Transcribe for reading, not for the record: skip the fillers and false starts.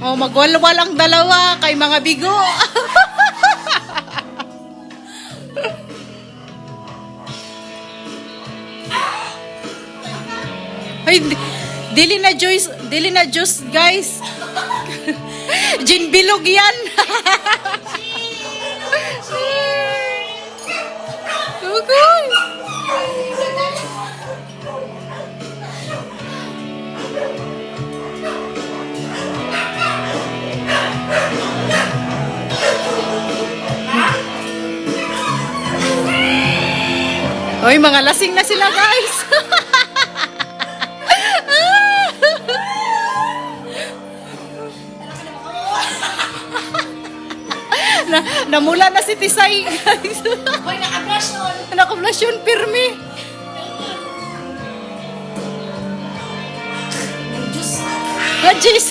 Oh, magwalwal ang dalawa kay mga bigo. Ay, dili na juice, guys. Gin bilog yan. Tugoy. Hoy, mga lasing na sila, guys. Namula na si Tisay, guys. Hoy, naka-flash on. Naka-flash yun, pirmi. Diyos. Hajis.